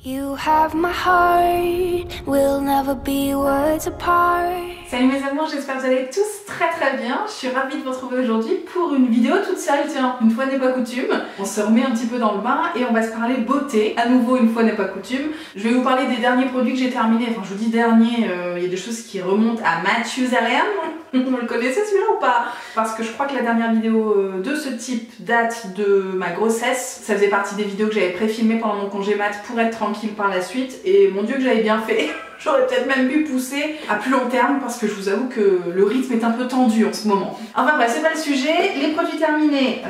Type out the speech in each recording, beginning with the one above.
You have my heart, we'll never be worlds apart. Salut mes amours, j'espère que vous allez tous très bien. Je suis ravie de vous retrouver aujourd'hui pour une vidéo toute seule, tiens, une fois n'est pas coutume. On se remet un petit peu dans le bain et on va se parler beauté. À nouveau, une fois n'est pas coutume. Je vais vous parler des derniers produits que j'ai terminés. Enfin, je vous dis dernier, il y a des choses qui remontent à Mathusalem. Vous le connaissez celui-là ou pas? Parce que je crois que la dernière vidéo de ce type date de ma grossesse. Ça faisait partie des vidéos que j'avais pré-filmées pendant mon congé mat pour être tranquille par la suite. Et mon Dieu que j'avais bien fait. J'aurais peut-être même pu pousser à plus long terme parce que je vous avoue que le rythme est un peu tendu en ce moment. Enfin bref, c'est pas le sujet. Les produits terminés,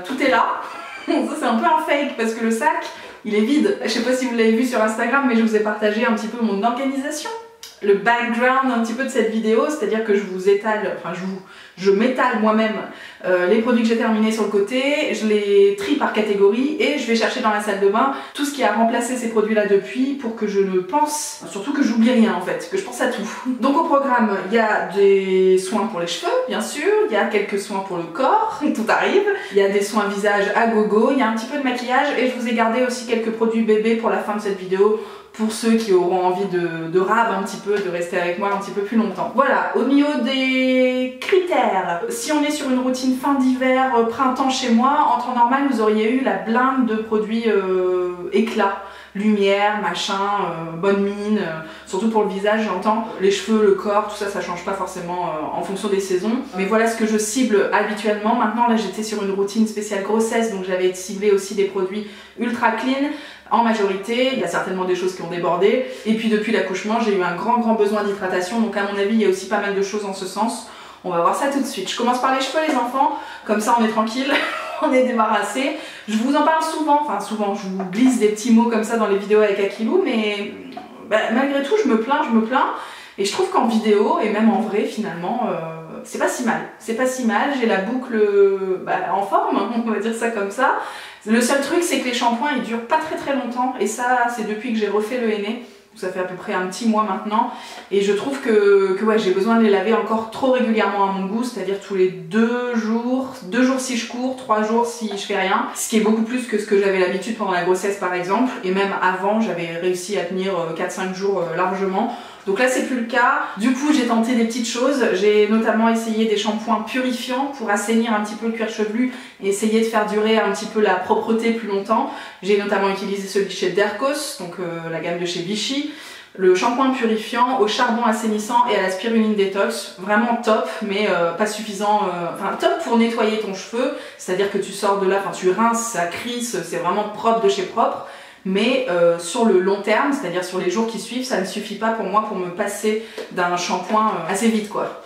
tout est là. Ça c'est un peu un fake parce que le sac, il est vide. Je sais pas si vous l'avez vu sur Instagram, mais je vous ai partagé un petit peu mon organisation. Le background un petit peu de cette vidéo, c'est-à-dire que je vous étale, enfin je m'étale moi-même les produits que j'ai terminés sur le côté, je les trie par catégorie et je vais chercher dans la salle de bain tout ce qui a remplacé ces produits-là depuis pour que je ne pense, surtout que j'oublie rien en fait, que je pense à tout. Donc au programme, il y a des soins pour les cheveux, bien sûr, il y a quelques soins pour le corps, tout arrive, il y a des soins visage à gogo, il y a un petit peu de maquillage et je vous ai gardé aussi quelques produits bébés pour la fin de cette vidéo, pour ceux qui auront envie de rab un petit peu, de rester avec moi un petit peu plus longtemps. Voilà, au niveau des critères, si on est sur une routine fin d'hiver, printemps chez moi, en temps normal vous auriez eu la blinde de produits éclat, lumière, machin, bonne mine, surtout pour le visage j'entends, les cheveux, le corps, tout ça, ça change pas forcément en fonction des saisons. Mais voilà ce que je cible habituellement. Maintenant là j'étais sur une routine spéciale grossesse, donc j'avais ciblé aussi des produits ultra clean. En majorité, il y a certainement des choses qui ont débordé. Et puis depuis l'accouchement, j'ai eu un grand besoin d'hydratation. Donc à mon avis, il y a aussi pas mal de choses en ce sens. On va voir ça tout de suite. Je commence par les cheveux les enfants. Comme ça on est tranquille, on est débarrassé. Je vous en parle souvent. Enfin souvent, je vous glisse des petits mots comme ça dans les vidéos avec Akilou. Mais malgré tout, je me plains. Et je trouve qu'en vidéo, et même en vrai finalement, c'est pas si mal. C'est pas si mal. J'ai la boucle en forme, on va dire ça comme ça. Le seul truc c'est que les shampoings ils durent pas très longtemps et ça c'est depuis que j'ai refait le henné, ça fait à peu près un petit mois maintenant et je trouve que ouais, j'ai besoin de les laver encore trop régulièrement à mon goût, c'est-à-dire tous les 2 jours si je cours, 3 jours si je fais rien, ce qui est beaucoup plus que ce que j'avais l'habitude pendant la grossesse par exemple, et même avant j'avais réussi à tenir 4-5 jours largement. Donc là c'est plus le cas, du coup j'ai tenté des petites choses, j'ai notamment essayé des shampoings purifiants pour assainir un petit peu le cuir chevelu et essayer de faire durer un petit peu la propreté plus longtemps. J'ai notamment utilisé celui chez Dercos, donc la gamme de chez Vichy, le shampoing purifiant au charbon assainissant et à la spiruline détox, vraiment top mais pas suffisant, enfin top pour nettoyer ton cheveu, c'est-à-dire que tu sors de là, enfin tu rinces, ça crisse, c'est vraiment propre de chez propre. Mais sur le long terme, c'est-à-dire sur les jours qui suivent, ça ne suffit pas pour moi pour me passer d'un shampoing assez vite quoi.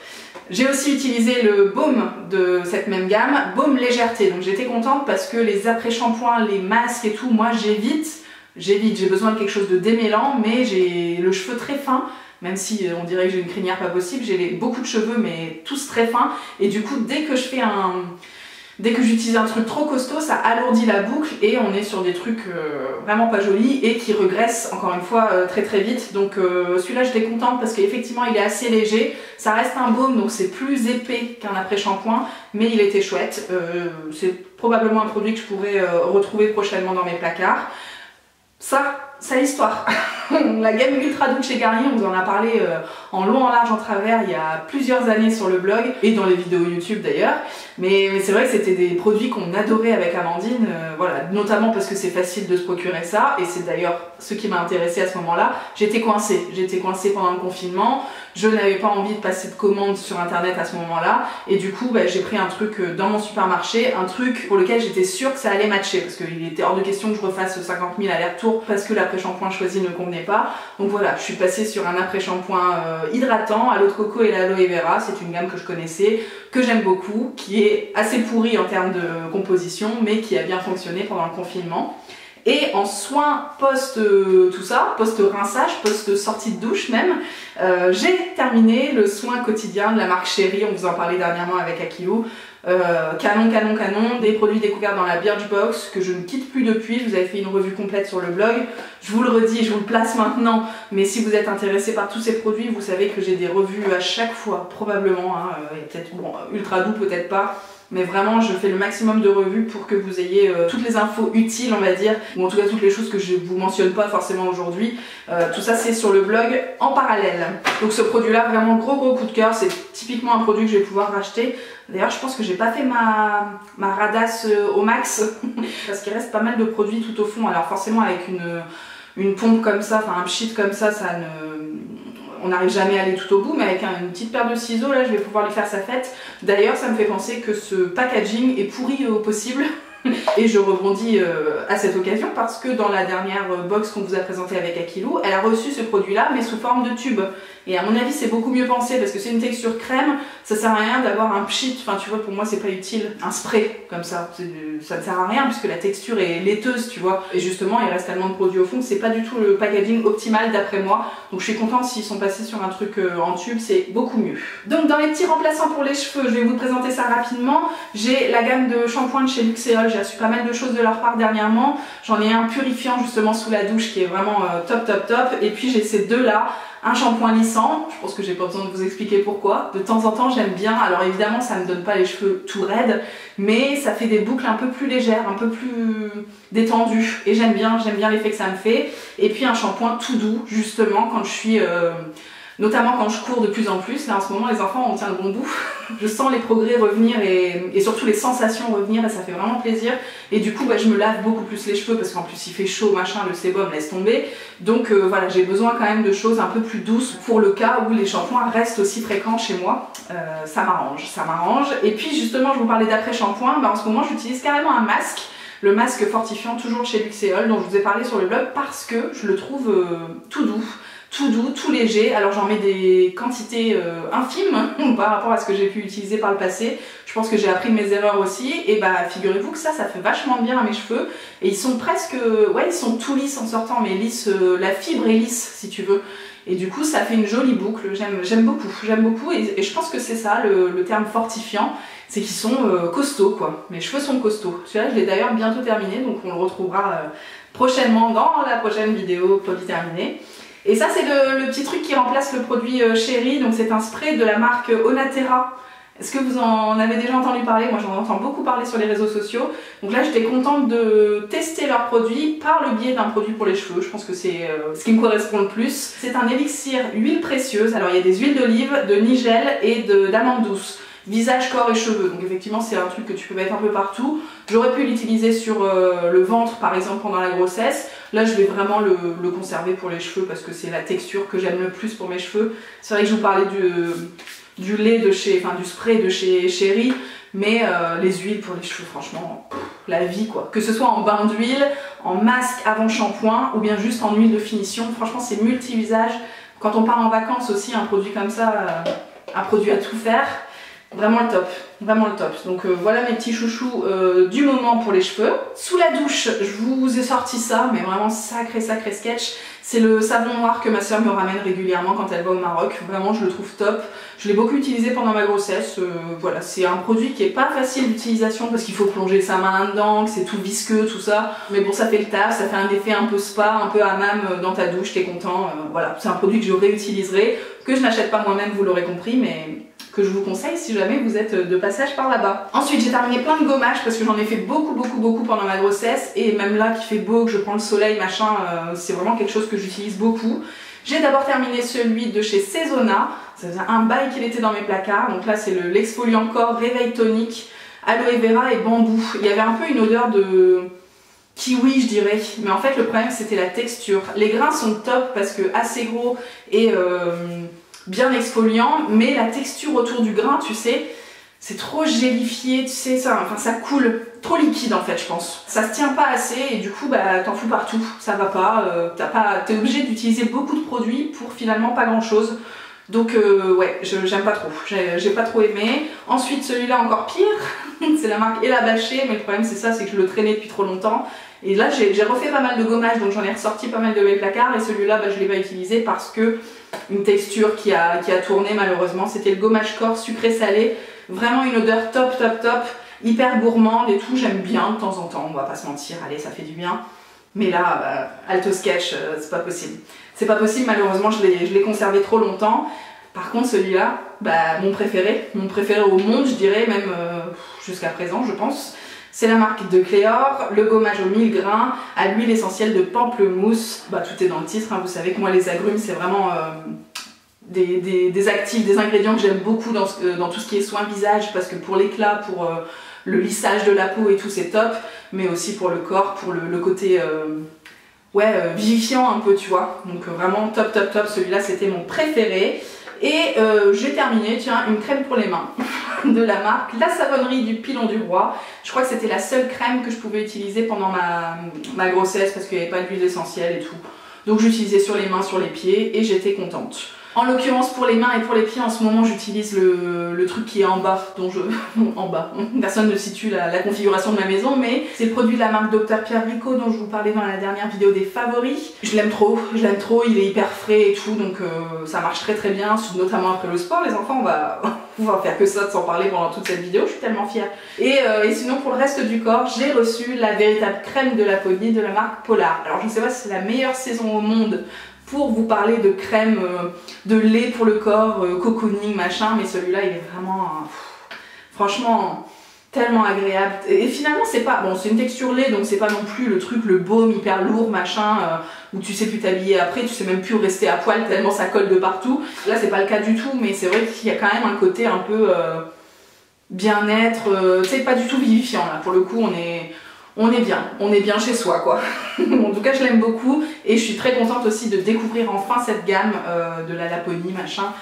J'ai aussi utilisé le baume de cette même gamme, baume légèreté, donc j'étais contente parce que les après-shampoings, les masques et tout, moi j'évite, j'ai besoin de quelque chose de démêlant, mais j'ai le cheveu très fin, même si on dirait que j'ai une crinière pas possible, j'ai beaucoup de cheveux mais tous très fins, et du coup dès que j'utilise un truc trop costaud, ça alourdit la boucle et on est sur des trucs vraiment pas jolis et qui regressent encore une fois très vite. Donc celui-là j'étais contente parce qu'effectivement il est assez léger, ça reste un baume donc c'est plus épais qu'un après-shampoing, mais il était chouette. C'est probablement un produit que je pourrais retrouver prochainement dans mes placards. Ça l'histoire. La gamme Ultra Douce chez Garnier, on vous en a parlé en long, en large, en travers il y a plusieurs années sur le blog et dans les vidéos YouTube d'ailleurs. Mais c'est vrai que c'était des produits qu'on adorait avec Amandine, voilà, notamment parce que c'est facile de se procurer ça et c'est d'ailleurs ce qui m'a intéressée à ce moment-là. J'étais coincée pendant le confinement, je n'avais pas envie de passer de commandes sur internet à ce moment-là et du coup j'ai pris un truc dans mon supermarché, un truc pour lequel j'étais sûre que ça allait matcher parce qu'il était hors de question que je refasse 50 000 allers-retours parce que l'après-shampoing choisi ne convenait pas. Donc voilà, je suis passée sur un après-shampoing hydratant à l'eau de coco et l'aloe vera, c'est une gamme que je connaissais, que j'aime beaucoup, qui est assez pourrie en termes de composition mais qui a bien fonctionné pendant le confinement. Et en soins post tout ça, post rinçage, post sortie de douche même, j'ai terminé le soin quotidien de la marque Chéri, on vous en parlait dernièrement avec Akilou. Canon, des produits découverts dans la Birchbox que je ne quitte plus depuis. Je vous avais fait une revue complète sur le blog, je vous le redis, je vous le place maintenant, mais si vous êtes intéressé par tous ces produits, vous savez que j'ai des revues à chaque fois, probablement, peut-être bon, Ultra Doux peut-être pas, mais vraiment je fais le maximum de revues pour que vous ayez toutes les infos utiles, on va dire, ou en tout cas toutes les choses que je vous mentionne pas forcément aujourd'hui. Tout ça c'est sur le blog en parallèle. Donc ce produit là, vraiment gros coup de cœur, c'est typiquement un produit que je vais pouvoir racheter. D'ailleurs je pense que j'ai pas fait ma radasse au max parce qu'il reste pas mal de produits tout au fond. Alors forcément avec une pompe comme ça, enfin un pchit comme ça, on n'arrive jamais à aller tout au bout, mais avec une petite paire de ciseaux là je vais pouvoir lui faire sa fête. D'ailleurs ça me fait penser que ce packaging est pourri au possible. Et je rebondis à cette occasion parce que dans la dernière box qu'on vous a présentée avec Akilou, elle a reçu ce produit là mais sous forme de tube. Et à mon avis c'est beaucoup mieux pensé parce que c'est une texture crème, ça sert à rien d'avoir un pchit, enfin tu vois, pour moi c'est pas utile, un spray comme ça ne sert à rien puisque la texture est laiteuse, tu vois. Et justement il reste tellement de produits au fond que c'est pas du tout le packaging optimal d'après moi. Donc je suis contente s'ils sont passés sur un truc en tube, c'est beaucoup mieux. Donc dans les petits remplaçants pour les cheveux, je vais vous présenter ça rapidement. J'ai la gamme de shampoings de chez Luxéol, j'ai reçu pas mal de choses de leur part dernièrement. J'en ai un purifiant justement sous la douche qui est vraiment top. Et puis j'ai ces deux là. Un shampoing lissant, je pense que j'ai pas besoin de vous expliquer pourquoi. De temps en temps j'aime bien, alors évidemment ça me donne pas les cheveux tout raides, mais ça fait des boucles un peu plus légères, un peu plus détendues. Et j'aime bien l'effet que ça me fait. Et puis un shampoing tout doux, justement quand je suis... notamment quand je cours de plus en plus. Là en ce moment les enfants on tient le bon bout. Je sens les progrès revenir et surtout les sensations revenir et ça fait vraiment plaisir. Et du coup je me lave beaucoup plus les cheveux parce qu'en plus il fait chaud machin, le sébum laisse tomber. Donc voilà, j'ai besoin quand même de choses un peu plus douces pour le cas où les shampoings restent aussi fréquents chez moi. Ça m'arrange. Et puis justement je vous parlais d'après shampoing, en ce moment j'utilise carrément un masque. Le masque fortifiant toujours de chez Luxéol dont je vous ai parlé sur le blog parce que je le trouve tout doux, tout léger. Alors j'en mets des quantités infimes par rapport à ce que j'ai pu utiliser par le passé. Je pense que j'ai appris de mes erreurs aussi. Et figurez-vous que ça fait vachement bien à mes cheveux. Et ils sont presque, ouais ils sont tout lisses en sortant, mais lisses, la fibre est lisse si tu veux. Et du coup ça fait une jolie boucle, j'aime beaucoup et je pense que c'est ça le terme fortifiant, c'est qu'ils sont costauds quoi. Mes cheveux sont costauds. Celui-là je l'ai d'ailleurs bientôt terminé, donc on le retrouvera prochainement dans la prochaine vidéo produit terminé. Et ça c'est le petit truc qui remplace le produit Chéri, donc c'est un spray de la marque Onatera. Est-ce que vous en avez déjà entendu parler? Moi j'en entends beaucoup parler sur les réseaux sociaux. Donc là j'étais contente de tester leurs produits par le biais d'un produit pour les cheveux. Je pense que c'est ce qui me correspond le plus. C'est un élixir huile précieuse. Alors il y a des huiles d'olive, de nigel et d'amande douce. Visage, corps et cheveux. Donc effectivement c'est un truc que tu peux mettre un peu partout. J'aurais pu l'utiliser sur le ventre par exemple pendant la grossesse. Là je vais vraiment le conserver pour les cheveux parce que c'est la texture que j'aime le plus pour mes cheveux. C'est vrai que je vous parlais du lait de chez, enfin du spray de chez Chéri, mais les huiles pour les cheveux franchement, la vie quoi. Que ce soit en bain d'huile, en masque avant shampoing ou bien juste en huile de finition, franchement c'est multi-usage. Quand on part en vacances aussi, un produit comme ça, un produit à tout faire. Vraiment le top, vraiment le top. Donc voilà mes petits chouchous du moment pour les cheveux. Sous la douche, je vous ai sorti ça, mais vraiment sacré sketch. C'est le savon noir que ma soeur me ramène régulièrement quand elle va au Maroc. Vraiment je le trouve top. Je l'ai beaucoup utilisé pendant ma grossesse. Voilà, c'est un produit qui est pas facile d'utilisation parce qu'il faut plonger sa main dedans, que c'est tout visqueux, tout ça. Mais bon ça fait le taf, ça fait un effet un peu spa, un peu hammam dans ta douche, t'es content. Voilà, c'est un produit que je réutiliserai, que je n'achète pas moi-même, vous l'aurez compris, mais que je vous conseille si jamais vous êtes de passage par là-bas. Ensuite j'ai terminé plein de gommages parce que j'en ai fait beaucoup pendant ma grossesse et même là qu'il fait beau, que je prends le soleil machin, c'est vraiment quelque chose que j'utilise beaucoup. J'ai d'abord terminé celui de chez Saisona, ça faisait un bail qu'il était dans mes placards, donc là c'est l'exfoliant corps réveil tonique, aloe vera et bambou. Il y avait un peu une odeur de kiwi je dirais, mais en fait le problème c'était la texture. Les grains sont top parce que assez gros et bien exfoliant, mais la texture autour du grain, tu sais, c'est trop gélifié, tu sais, ça coule, trop liquide en fait je pense. Ça se tient pas assez et du coup t'en fous partout, ça va pas, t'es obligé d'utiliser beaucoup de produits pour finalement pas grand chose. Donc ouais, j'aime pas trop, j'ai pas trop aimé. Ensuite celui-là encore pire, c'est la marque Ella Bâché, mais le problème c'est ça, c'est que je le traînais depuis trop longtemps. Et là j'ai refait pas mal de gommage, donc j'en ai ressorti pas mal de mes placards et celui-là je l'ai pas utilisé parce que une texture qui a tourné malheureusement. C'était le gommage corps sucré salé, vraiment une odeur top, hyper gourmande et tout, j'aime bien de temps en temps, on va pas se mentir, allez ça fait du bien. Mais là, alto sketch, c'est pas possible. C'est pas possible malheureusement, je l'ai conservé trop longtemps. Par contre celui-là, bah, mon préféré au monde, je dirais, même jusqu'à présent je pense, c'est la marque de Cléor, le gommage aux 1000 grains à l'huile essentielle de pamplemousse. Bah, tout est dans le titre, hein. Vous savez que moi les agrumes c'est vraiment des actifs, des ingrédients que j'aime beaucoup dans tout ce qui est soin visage, parce que pour l'éclat, pour le lissage de la peau et tout c'est top, mais aussi pour le corps, pour le côté vivifiant un peu, tu vois. Donc vraiment top, celui-là c'était mon préféré. Et j'ai terminé, tiens, une crème pour les mains de la marque La Savonnerie du Pilon du Roi. Je crois que c'était la seule crème que je pouvais utiliser pendant ma grossesse parce qu'il n'y avait pas d'huile essentielle et tout. Donc j'utilisais sur les mains, sur les pieds et j'étais contente. En l'occurrence pour les mains et pour les pieds en ce moment j'utilise le truc qui est en bas, en bas, personne ne situe la configuration de ma maison, mais c'est le produit de la marque Dr Pierre Brico dont je vous parlais dans la dernière vidéo des favoris. Je l'aime trop, il est hyper frais et tout, donc ça marche très bien, notamment après le sport. Les enfants, on va faire que ça de s'en parler pendant toute cette vidéo, je suis tellement fière. Et sinon pour le reste du corps, j'ai reçu la véritable crème de Laponie de la marque Polar. Alors je ne sais pas si c'est la meilleure saison au monde pour vous parler de crème, de lait pour le corps, cocooning, machin, mais celui-là il est vraiment, franchement, tellement agréable. Et finalement c'est pas, bon c'est une texture lait, donc c'est pas non plus le truc, le baume hyper lourd, machin, où tu sais plus t'habiller après, tu sais même plus rester à poil tellement ça colle de partout. Là c'est pas le cas du tout, mais c'est vrai qu'il y a quand même un côté un peu bien-être, tu sais, pas du tout vivifiant là, pour le coup on est bien chez soi quoi. En tout cas je l'aime beaucoup et je suis très contente aussi de découvrir enfin cette gamme de la Laponie machin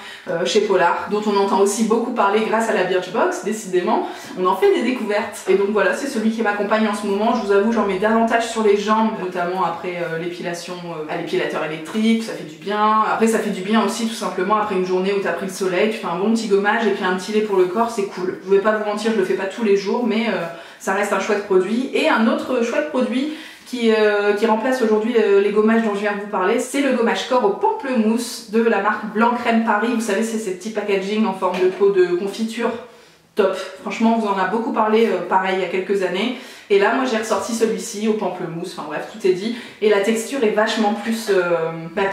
chez Polar, dont on entend aussi beaucoup parler grâce à la Birchbox. Décidément on en fait des découvertes et donc voilà, c'est celui qui m'accompagne en ce moment. Je vous avoue j'en mets davantage sur les jambes, notamment après l'épilation à l'épilateur électrique, ça fait du bien. Après ça fait du bien aussi tout simplement après une journée où t'as pris le soleil, tu fais un bon petit gommage et puis un petit lait pour le corps, c'est cool. Je vais pas vous mentir, je le fais pas tous les jours, mais ça reste un chouette produit. Et un autre chouette produit qui remplace aujourd'hui les gommages dont je viens de vous parler, c'est le gommage corps au pamplemousse de la marque Blanc Crème Paris. Vous savez, c'est ces petits packaging en forme de pot de confiture. Top, franchement on vous en a beaucoup parlé pareil il y a quelques années, et là moi j'ai ressorti celui-ci au pamplemousse, enfin bref tout est dit, et la texture est vachement plus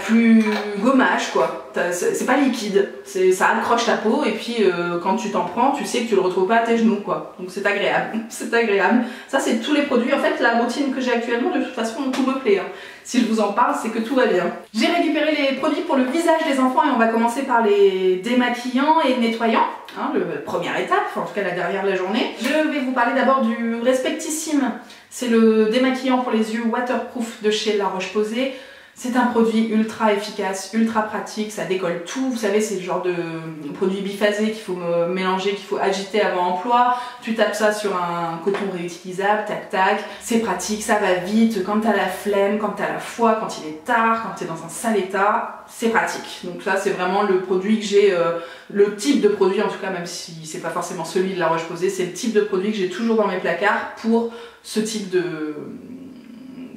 plus gommage quoi, c'est pas liquide, ça accroche ta peau et puis quand tu t'en prends tu sais que tu le retrouves pas à tes genoux quoi, donc c'est agréable, c'est agréable. Ça c'est tous les produits, en fait la routine que j'ai actuellement de toute façon tout me plaît, hein. Si je vous en parle c'est que tout va bien. J'ai récupéré les produits pour le visage des enfants et on va commencer par les démaquillants et nettoyants. Hein, première étape, en tout cas la derrière la journée. Je vais vous parler d'abord du Respectissime. C'est le démaquillant pour les yeux waterproof de chez La Roche-Posay. C'est un produit ultra efficace, ultra pratique, ça décolle tout. Vous savez, c'est le genre de produit biphasé qu'il faut mélanger, qu'il faut agiter avant emploi. Tu tapes ça sur un coton réutilisable, tac tac. C'est pratique, ça va vite. Quand t'as la flemme, quand t'as la foi, quand il est tard, quand t'es dans un sale état, c'est pratique. Donc ça, c'est vraiment le produit que j'ai, le type de produit en tout cas, même si c'est pas forcément celui de La Roche-Posay, c'est le type de produit que j'ai toujours dans mes placards pour ce type de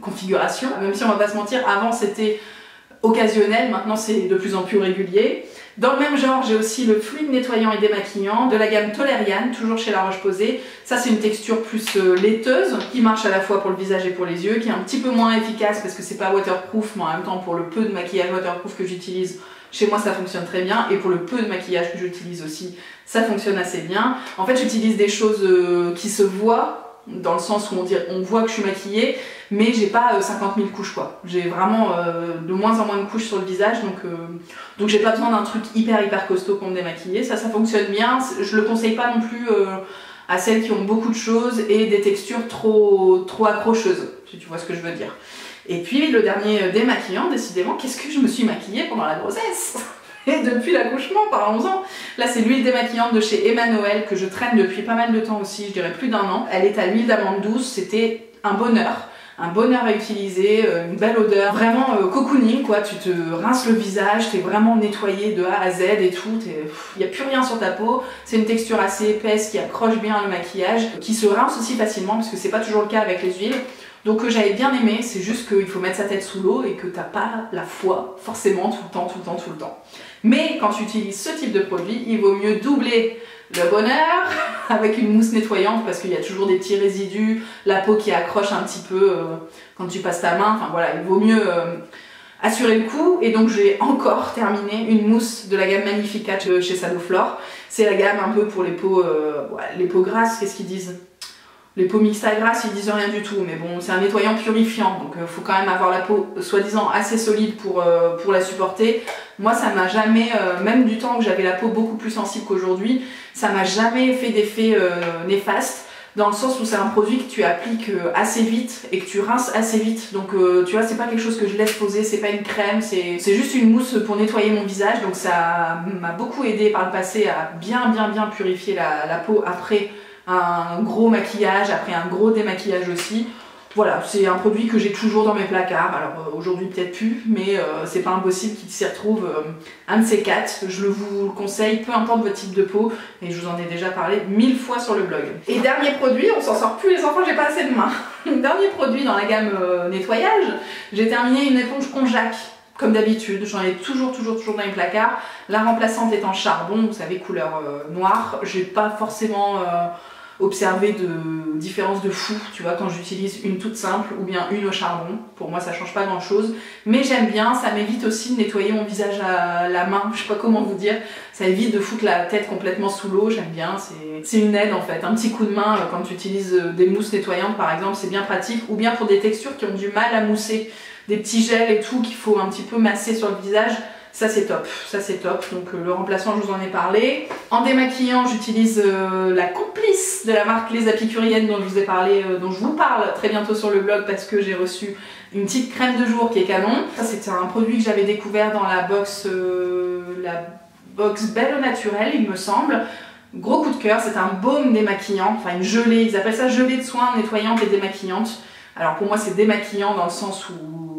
configuration. Même si on va pas se mentir, avant c'était occasionnel, maintenant c'est de plus en plus régulier. Dans le même genre, j'ai aussi le fluide nettoyant et démaquillant de la gamme Toleriane, toujours chez La Roche-Posay. Ça c'est une texture plus laiteuse, qui marche à la fois pour le visage et pour les yeux, qui est un petit peu moins efficace parce que c'est pas waterproof, mais en même temps pour le peu de maquillage waterproof que j'utilise, chez moi ça fonctionne très bien, et pour le peu de maquillage que j'utilise aussi, ça fonctionne assez bien. En fait j'utilise des choses qui se voient, dans le sens où on voit que je suis maquillée, mais j'ai pas 50 000 couches quoi. J'ai vraiment de moins en moins de couches sur le visage, donc j'ai pas besoin d'un truc hyper costaud pour me démaquiller. Ça fonctionne bien, je le conseille pas non plus à celles qui ont beaucoup de choses et des textures trop accrocheuses, si tu vois ce que je veux dire. Et puis le dernier démaquillant, décidément, qu'est-ce que je me suis maquillée pendant la grossesse et depuis l'accouchement, parlons-en. Là c'est l'huile démaquillante de chez Emmanuel que je traîne depuis pas mal de temps aussi, je dirais plus d'un an. Elle est à l'huile d'amande douce, c'était un bonheur à utiliser, une belle odeur, vraiment cocooning quoi, tu te rinces le visage, t'es vraiment nettoyé de A à Z et tout, il n'y a plus rien sur ta peau, c'est une texture assez épaisse qui accroche bien le maquillage, qui se rince aussi facilement parce que c'est pas toujours le cas avec les huiles. Donc j'avais bien aimé, c'est juste qu'il faut mettre sa tête sous l'eau et que t'as pas la foi forcément tout le temps. Mais quand tu utilises ce type de produit, il vaut mieux doubler le bonheur avec une mousse nettoyante parce qu'il y a toujours des petits résidus, la peau qui accroche un petit peu quand tu passes ta main, enfin voilà, il vaut mieux assurer le coup, et donc j'ai encore terminé une mousse de la gamme Magnificat chez Sadoflore. C'est la gamme un peu pour les peaux grasses, qu'est-ce qu'ils disent? Les peaux mixtes à grasses, ils disent rien du tout, mais bon, c'est un nettoyant purifiant, donc faut quand même avoir la peau soi-disant assez solide pour la supporter. Moi, ça m'a jamais, même du temps que j'avais la peau beaucoup plus sensible qu'aujourd'hui, ça m'a jamais fait d'effet néfaste, dans le sens où c'est un produit que tu appliques assez vite et que tu rinces assez vite. Donc tu vois, c'est pas quelque chose que je laisse poser, c'est pas une crème, c'est juste une mousse pour nettoyer mon visage. Donc ça m'a beaucoup aidé par le passé à bien purifier la peau après un gros maquillage, après un gros démaquillage aussi. Voilà, c'est un produit que j'ai toujours dans mes placards. Alors aujourd'hui peut-être plus, mais c'est pas impossible qu'il s'y retrouve un de ces quatre. Je vous le conseille, peu importe votre type de peau, et je vous en ai déjà parlé 1000 fois sur le blog. Et dernier produit, on s'en sort plus les enfants, j'ai pas assez de mains. Dernier produit dans la gamme nettoyage, j'ai terminé une éponge Conjac. Comme d'habitude, j'en ai toujours dans les placards. La remplaçante est en charbon, vous savez, couleur noire. J'ai pas forcément observé de différence de fou, tu vois, quand j'utilise une toute simple ou bien une au charbon. Pour moi, ça change pas grand chose. Mais j'aime bien, ça m'évite aussi de nettoyer mon visage à la main, je sais pas comment vous dire. Ça évite de foutre la tête complètement sous l'eau, j'aime bien. C'est une aide en fait. Un petit coup de main quand tu utilises des mousses nettoyantes par exemple, c'est bien pratique. Ou bien pour des textures qui ont du mal à mousser, des petits gels et tout qu'il faut un petit peu masser sur le visage, ça c'est top, donc le remplaçant je vous en ai parlé. En démaquillant j'utilise la Complice de la marque Les Apicuriennes dont je vous ai parlé, dont je vous parle très bientôt sur le blog parce que j'ai reçu une petite crème de jour qui est canon. Ça c'était un produit que j'avais découvert dans la box Belle au Naturel il me semble. Gros coup de cœur, c'est un baume démaquillant, enfin une gelée, ils appellent ça gelée de soins nettoyante et démaquillante. Alors pour moi c'est démaquillant dans le sens où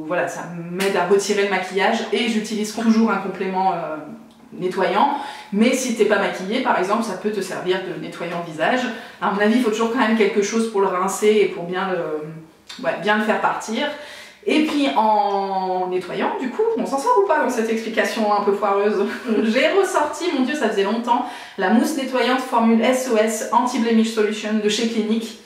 voilà, ça m'aide à retirer le maquillage et j'utilise toujours un complément nettoyant. Mais si t'es pas maquillée par exemple, ça peut te servir de nettoyant visage. À mon avis il faut toujours quand même quelque chose pour le rincer et pour bien le faire partir. Et puis en nettoyant, du coup, on s'en sort ou pas dans cette explication un peu foireuse? J'ai ressorti, mon dieu ça faisait longtemps, la mousse nettoyante formule SOS Anti-Blemish Solution de chez Clinique.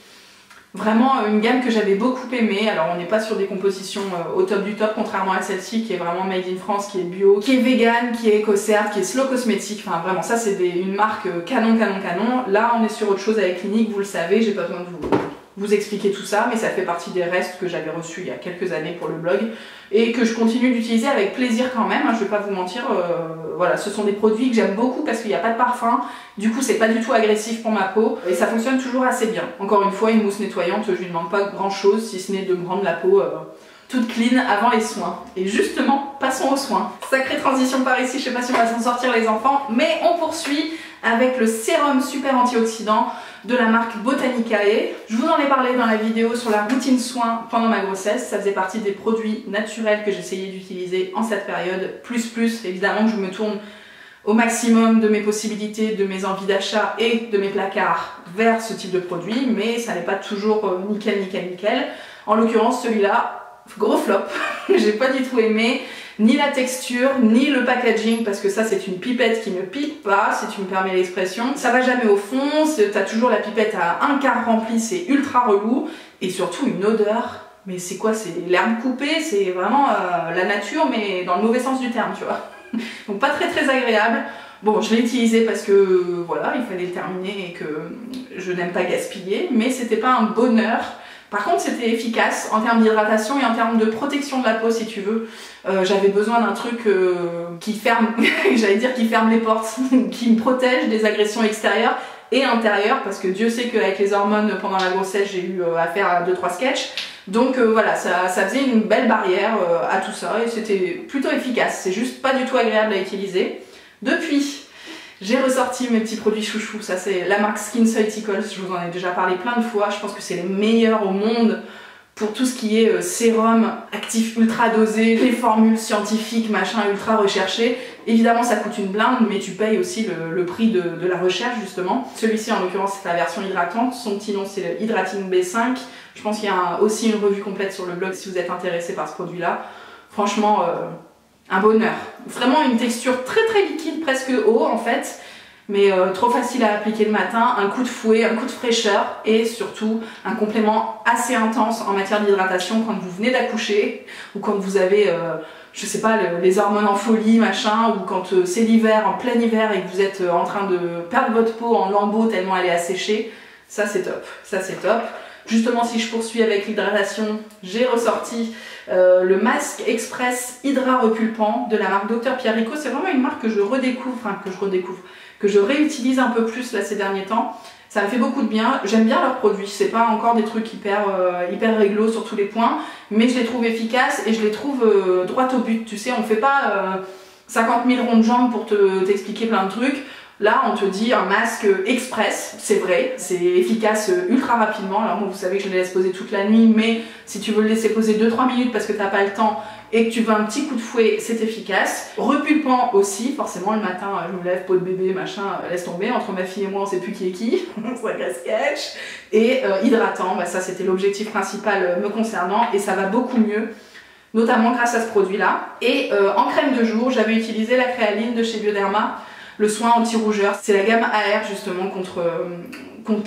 Vraiment une gamme que j'avais beaucoup aimée. Alors on n'est pas sur des compositions au top du top, contrairement à celle-ci qui est vraiment made in France, qui est bio, qui est vegan, qui est éco-cert, qui est slow cosmétique. Enfin vraiment ça c'est une marque canon. Là on est sur autre chose avec Clinique, vous le savez, j'ai pas besoin de vous expliquer tout ça, mais ça fait partie des restes que j'avais reçus il y a quelques années pour le blog et que je continue d'utiliser avec plaisir quand même, hein, je vais pas vous mentir, voilà, ce sont des produits que j'aime beaucoup parce qu'il n'y a pas de parfum, du coup c'est pas du tout agressif pour ma peau et ça fonctionne toujours assez bien. Encore une fois, une mousse nettoyante, je lui demande pas grand chose si ce n'est de me rendre la peau toute clean avant les soins. Et justement, passons aux soins. Sacrée transition par ici, je sais pas si on va s'en sortir les enfants, mais on poursuit avec le sérum super antioxydant de la marque Botanicae. Je vous en ai parlé dans la vidéo sur la routine soins pendant ma grossesse. Ça faisait partie des produits naturels que j'essayais d'utiliser en cette période. Plus, évidemment que je me tourne au maximum de mes possibilités, de mes envies d'achat et de mes placards vers ce type de produit, mais ça n'est pas toujours nickel. En l'occurrence, celui-là, gros flop. J'ai pas du tout aimé ni la texture, ni le packaging, parce que ça c'est une pipette qui ne pipe pas, si tu me permets l'expression. Ça va jamais au fond, t'as toujours la pipette à un quart remplie, c'est ultra relou, et surtout une odeur. Mais c'est quoi? C'est l'herbe coupée, c'est vraiment la nature, mais dans le mauvais sens du terme, tu vois. Donc pas très agréable. Bon, je l'ai utilisé parce que voilà, il fallait le terminer et que je n'aime pas gaspiller, mais c'était pas un bonheur. Par contre, c'était efficace en termes d'hydratation et en termes de protection de la peau, si tu veux. J'avais besoin d'un truc qui ferme, j'allais dire qui ferme les portes, qui me protège des agressions extérieures et intérieures, parce que Dieu sait qu'avec les hormones pendant la grossesse, j'ai eu affaire à 2-3 sketchs. Donc voilà, ça faisait une belle barrière à tout ça et c'était plutôt efficace. C'est juste pas du tout agréable à utiliser. Depuis, j'ai ressorti mes petits produits chouchous, ça c'est la marque SkinCeuticals, je vous en ai déjà parlé plein de fois, je pense que c'est les meilleurs au monde pour tout ce qui est sérum actif ultra dosé, les formules scientifiques, machin ultra recherchées. Évidemment ça coûte une blinde, mais tu payes aussi le prix de la recherche justement. Celui-ci en l'occurrence c'est la version hydratante, son petit nom c'est le Hydrating B5. Je pense qu'il y a aussi une revue complète sur le blog si vous êtes intéressé par ce produit-là. Franchement, un bonheur. Vraiment une texture très liquide, presque eau en fait, mais trop facile à appliquer le matin, un coup de fouet, un coup de fraîcheur et surtout un complément assez intense en matière d'hydratation quand vous venez d'accoucher ou quand vous avez, je sais pas, les hormones en folie, machin, ou quand c'est l'hiver, en plein hiver, et que vous êtes en train de perdre votre peau en lambeaux tellement elle est asséchée, ça c'est top, ça c'est top. Justement, si je poursuis avec l'hydratation, j'ai ressorti le masque express Hydra repulpant de la marque Dr Pierrico. C'est vraiment une marque que je redécouvre, que je réutilise un peu plus là ces derniers temps. Ça me fait beaucoup de bien, j'aime bien leurs produits, c'est pas encore des trucs hyper réglo sur tous les points, mais je les trouve efficaces et je les trouve droit au but, tu sais, on fait pas 50 000 ronds de jambes pour t'expliquer plein de trucs. Là, on te dit un masque express, c'est vrai, c'est efficace ultra rapidement. Alors moi, vous savez que je le laisse poser toute la nuit, mais si tu veux le laisser poser 2-3 minutes parce que t'as pas le temps et que tu veux un petit coup de fouet, c'est efficace. Repulpant aussi, forcément le matin, je me lève, peau de bébé, machin, laisse tomber. Entre ma fille et moi, on sait plus qui est qui, c'est un casse-catch. Et hydratant, bah ça c'était l'objectif principal me concernant et ça va beaucoup mieux. Notamment grâce à ce produit-là. Et en crème de jour, j'avais utilisé la créaline de chez Bioderma, le soin anti-rougeur. C'est la gamme AR justement contre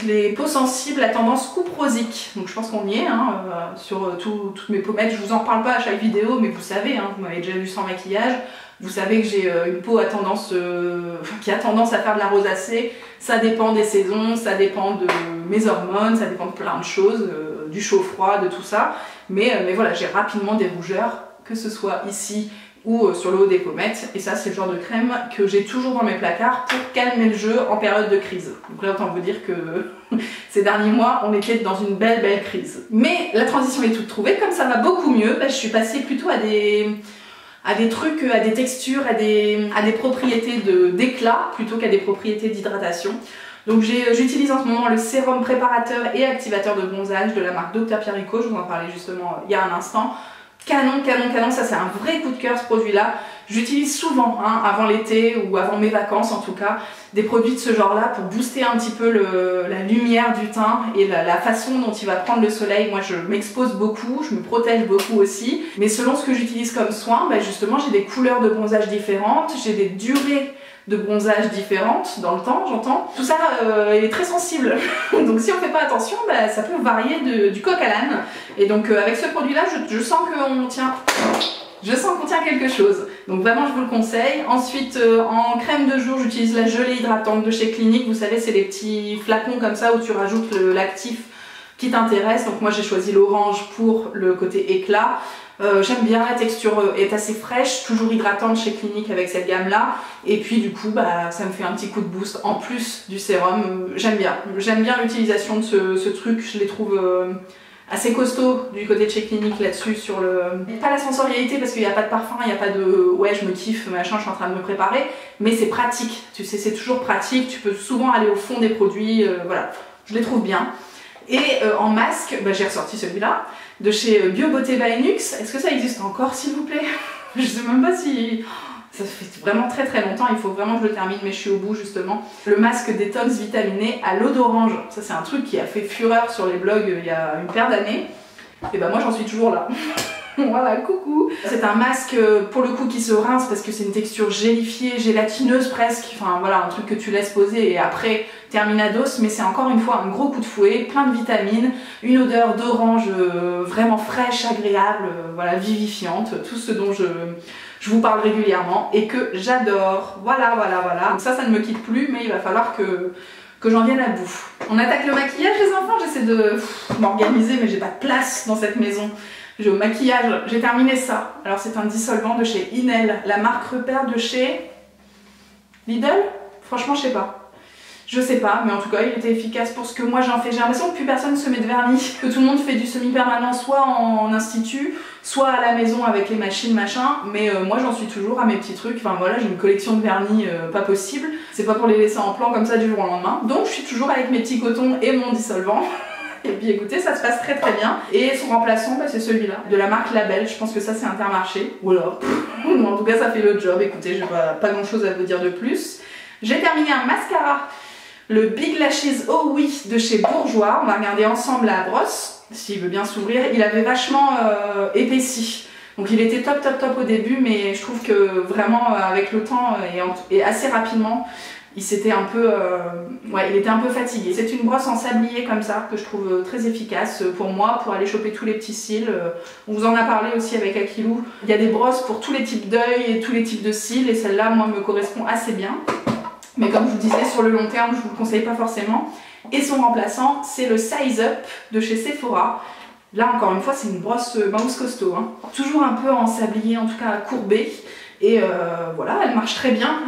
les peaux sensibles à tendance cuprosique. Donc je pense qu'on y est hein, sur toutes mes pommettes. Je vous en reparle pas à chaque vidéo, mais vous savez, hein, vous m'avez déjà vu sans maquillage. Vous savez que j'ai une peau à tendance, qui a tendance à faire de la rosacée. Ça dépend des saisons, ça dépend de mes hormones, ça dépend de plein de choses, du chaud-froid, de tout ça. Mais voilà, j'ai rapidement des rougeurs, que ce soit ici ou sur le haut des pommettes, et ça c'est le genre de crème que j'ai toujours dans mes placards pour calmer le jeu en période de crise. Donc là autant vous dire que ces derniers mois on était dans une belle crise. Mais la transition est toute trouvée, comme ça va beaucoup mieux, bah, je suis passée plutôt à des trucs, à des textures, à des propriétés d'éclat plutôt qu'à des propriétés d'hydratation. Donc j'utilise en ce moment le sérum préparateur et activateur de bronzage de la marque Dr Pierrico, je vous en parlais justement il y a un instant. Canon, ça c'est un vrai coup de cœur ce produit là. J'utilise souvent, hein, avant l'été ou avant mes vacances en tout cas, des produits de ce genre là pour booster un petit peu la lumière du teint et la façon dont il va prendre le soleil. Moi je m'expose beaucoup, je me protège beaucoup aussi, mais selon ce que j'utilise comme soin, bah, justement j'ai des couleurs de bronzage différentes, j'ai des durées de bronzage différentes dans le temps, j'entends. Tout ça est très sensible, donc si on fait pas attention, bah, ça peut varier du coq à l'âne. Et donc avec ce produit-là, je sens qu'on tient... Je sens qu'on tient quelque chose, donc vraiment je vous le conseille. Ensuite en crème de jour, j'utilise la gelée hydratante de chez Clinique. Vous savez, c'est les petits flacons comme ça où tu rajoutes l'actif qui t'intéresse. Donc moi j'ai choisi l'orange pour le côté éclat. J'aime bien, la texture est assez fraîche, toujours hydratante chez Clinique avec cette gamme là, et puis du coup bah, ça me fait un petit coup de boost en plus du sérum. J'aime bien l'utilisation de ce truc, je les trouve assez costauds du côté de chez Clinique là-dessus, sur pas la sensorialité parce qu'il n'y a pas de parfum, il n'y a pas de ouais je me kiffe machin, je suis en train de me préparer, mais c'est pratique, tu sais, c'est toujours pratique, tu peux souvent aller au fond des produits, voilà, je les trouve bien. Et en masque, bah, j'ai ressorti celui-là de chez Bio Beauté by Nux. Est-ce que ça existe encore s'il vous plaît? Je sais même pas si... Ça fait vraiment très longtemps, il faut vraiment que je le termine, mais je suis au bout justement. Le masque détox vitaminé à l'eau d'orange. Ça c'est un truc qui a fait fureur sur les blogs il y a une paire d'années. Et bah moi j'en suis toujours là. Voilà, coucou. C'est un masque pour le coup qui se rince parce que c'est une texture gélifiée, gélatineuse presque. Enfin voilà, un truc que tu laisses poser et après terminados, mais c'est encore une fois un gros coup de fouet, plein de vitamines, une odeur d'orange vraiment fraîche, agréable, voilà, vivifiante, tout ce dont je vous parle régulièrement et que j'adore. Voilà. Donc ça ne me quitte plus, mais il va falloir que j'en vienne à bout. On attaque le maquillage les enfants, j'essaie de m'organiser mais j'ai pas de place dans cette maison. Au maquillage, j'ai terminé ça. Alors c'est un dissolvant de chez Inel, la marque repère de chez Lidl. Franchement je sais pas. Je sais pas, mais en tout cas il était efficace pour ce que moi j'en fais. J'ai l'impression que plus personne se met de vernis, que tout le monde fait du semi-permanent soit en institut, soit à la maison avec les machines machin, mais moi j'en suis toujours à mes petits trucs. Enfin voilà, j'ai une collection de vernis pas possible. C'est pas pour les laisser en plan comme ça du jour au lendemain. Donc je suis toujours avec mes petits cotons et mon dissolvant. Et puis écoutez, ça se passe très bien. Et son remplaçant, bah, c'est celui-là, de la marque Label. Je pense que ça c'est Intermarché. Voilà. En tout cas ça fait le job. Écoutez, j'ai pas grand chose à vous dire de plus. J'ai terminé un mascara, le Big Lashes Oh Oui de chez Bourjois. On va regarder ensemble la brosse, s'il veut bien s'ouvrir. Il avait vachement épaissi. Donc il était top au début, mais je trouve que vraiment avec le temps et assez rapidement, il s'était un peu, il était un peu fatigué. C'est une brosse en sablier comme ça que je trouve très efficace pour moi, pour aller choper tous les petits cils. On vous en a parlé aussi avec Akilou. Il y a des brosses pour tous les types d'œil et tous les types de cils et celle-là, moi, me correspond assez bien. Mais comme je vous disais, sur le long terme, je vous le conseille pas forcément. Et son remplaçant, c'est le Size Up de chez Sephora. Là, encore une fois, c'est une brosse mouse costaud, hein. Toujours un peu en sablier, en tout cas courbé. Et voilà, elle marche très bien,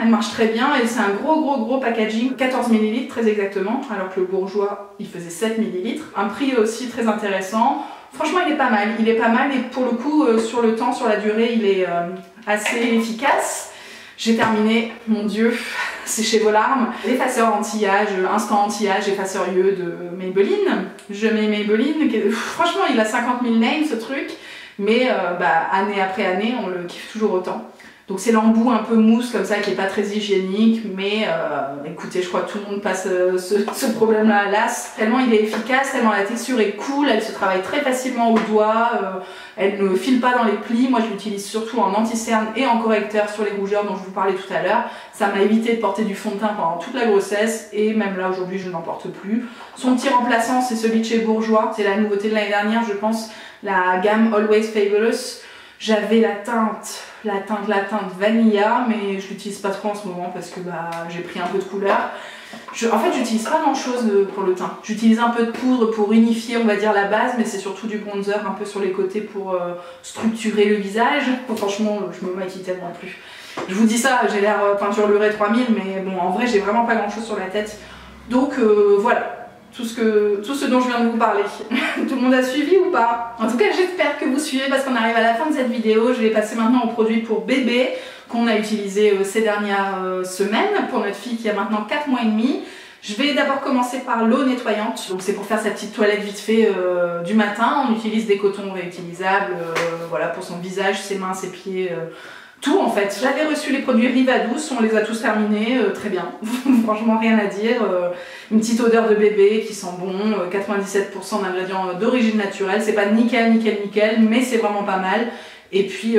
et c'est un gros packaging, 14 ml très exactement, alors que le Bourjois il faisait 7 ml. Un prix aussi très intéressant. Franchement, il est pas mal, et pour le coup, sur le temps, sur la durée, il est assez efficace. J'ai terminé, mon dieu, séchez vos larmes, l'effaceur anti-âge, instant anti-âge, effaceur UE de Maybelline. Je mets Maybelline, franchement, il a 50 000 names ce truc, mais année après année, on le kiffe toujours autant. Donc c'est l'embout un peu mousse comme ça qui est pas très hygiénique, mais écoutez, je crois que tout le monde passe ce problème-là à l'as. Tellement il est efficace, tellement la texture est cool, elle se travaille très facilement au doigt, elle ne file pas dans les plis. Moi je l'utilise surtout en anti-cerne et en correcteur sur les rougeurs dont je vous parlais tout à l'heure. Ça m'a évité de porter du fond de teint pendant toute la grossesse et même là aujourd'hui je n'en porte plus. Son petit remplaçant c'est celui de chez Bourjois, c'est la nouveauté de l'année dernière je pense, la gamme Always Fabulous. J'avais la teinte Vanilla, mais je l'utilise pas trop en ce moment parce que j'ai pris un peu de couleur. En fait, j'utilise pas grand chose pour le teint. J'utilise un peu de poudre pour unifier, on va dire, la base, mais c'est surtout du bronzer un peu sur les côtés pour structurer le visage. Franchement, je me maquille tellement plus. Je vous dis ça, j'ai l'air peinture Lurée 3000, mais bon, en vrai, j'ai vraiment pas grand chose sur la tête. Donc voilà. Tout ce dont je viens de vous parler. Tout le monde a suivi ou pas? En tout cas, j'espère que vous suivez parce qu'on arrive à la fin de cette vidéo. Je vais passer maintenant au produit pour bébé qu'on a utilisé ces dernières semaines pour notre fille qui a maintenant 4 mois et demi. Je vais d'abord commencer par l'eau nettoyante. Donc c'est pour faire sa petite toilette vite fait du matin. On utilise des cotons réutilisables voilà, pour son visage, ses mains, ses pieds... tout en fait. J'avais reçu les produits Rivadouce, on les a tous terminés, très bien. Franchement rien à dire. Une petite odeur de bébé qui sent bon, 97% d'ingrédients d'origine naturelle. C'est pas nickel, mais c'est vraiment pas mal. Et puis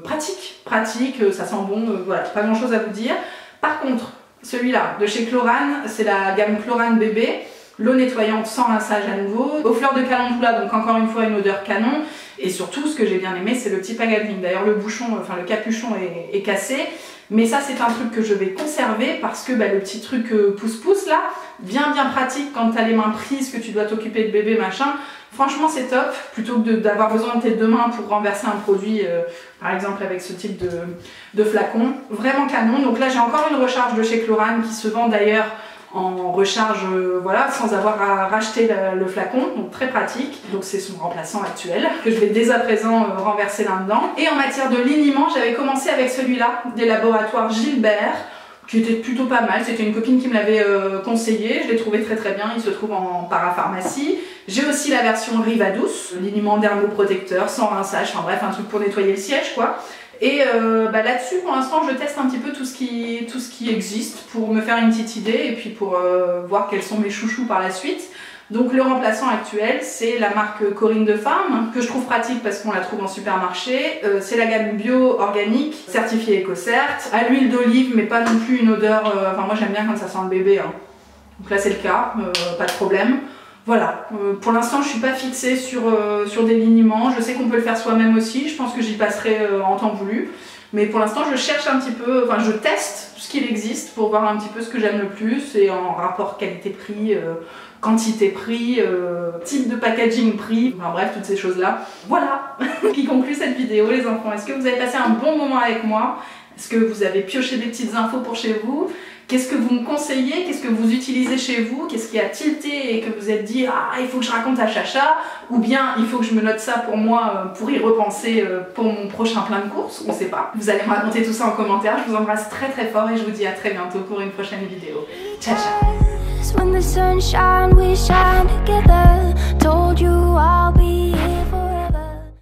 pratique, ça sent bon, voilà, pas grand chose à vous dire. Par contre, celui-là de chez Chlorane, c'est la gamme Chlorane bébé. L'eau nettoyante sans rinçage à nouveau, aux fleurs de calendula, donc encore une fois une odeur canon. Et surtout, ce que j'ai bien aimé, c'est le petit packaging. D'ailleurs, le bouchon, enfin le capuchon est cassé. Mais ça, c'est un truc que je vais conserver parce que le petit truc pouce-pouce là, bien pratique quand t'as les mains prises, que tu dois t'occuper de bébé, machin. Franchement, c'est top. Plutôt que d'avoir besoin de tes deux mains pour renverser un produit, par exemple avec ce type de flacon. Vraiment canon. Donc là, j'ai encore une recharge de chez Chlorane qui se vend d'ailleurs en recharge, voilà, sans avoir à racheter le flacon, donc très pratique. Donc c'est son remplaçant actuel que je vais dès à présent renverser là-dedans. Et en matière de liniment, j'avais commencé avec celui-là des laboratoires Gilbert, qui était plutôt pas mal. C'était une copine qui me l'avait conseillé, je l'ai trouvé très bien. Il se trouve en parapharmacie. J'ai aussi la version Rivadouce, liniment dermoprotecteur sans rinçage, enfin bref, un truc pour nettoyer le siège quoi. Et là-dessus, pour l'instant, je teste un petit peu tout ce qui existe pour me faire une petite idée et puis pour voir quels sont mes chouchous par la suite. Donc le remplaçant actuel, c'est la marque Corinne de Femme, que je trouve pratique parce qu'on la trouve en supermarché. C'est la gamme bio organique, certifiée EcoCert, à l'huile d'olive, mais pas non plus une odeur... Enfin moi j'aime bien quand ça sent le bébé, hein. Donc là c'est le cas, pas de problème. Voilà, pour l'instant je suis pas fixée sur des liniments, je sais qu'on peut le faire soi-même aussi, je pense que j'y passerai en temps voulu. Mais pour l'instant je cherche un petit peu, enfin je teste tout ce qu'il existe pour voir un petit peu ce que j'aime le plus et en rapport qualité-prix, quantité-prix, type de packaging-prix, enfin bref toutes ces choses-là. Voilà, qui conclut cette vidéo les enfants. Est-ce que vous avez passé un bon moment avec moi? Est-ce que vous avez pioché des petites infos pour chez vous? Qu'est-ce que vous me conseillez? Qu'est-ce que vous utilisez chez vous? Qu'est-ce qui a tilté et que vous êtes dit ah il faut que je raconte à Chacha? Ou bien il faut que je me note ça pour moi pour y repenser pour mon prochain plein de courses? On sait pas. Vous allez me raconter tout ça en commentaire. Je vous embrasse très fort et je vous dis à très bientôt pour une prochaine vidéo. Ciao ciao.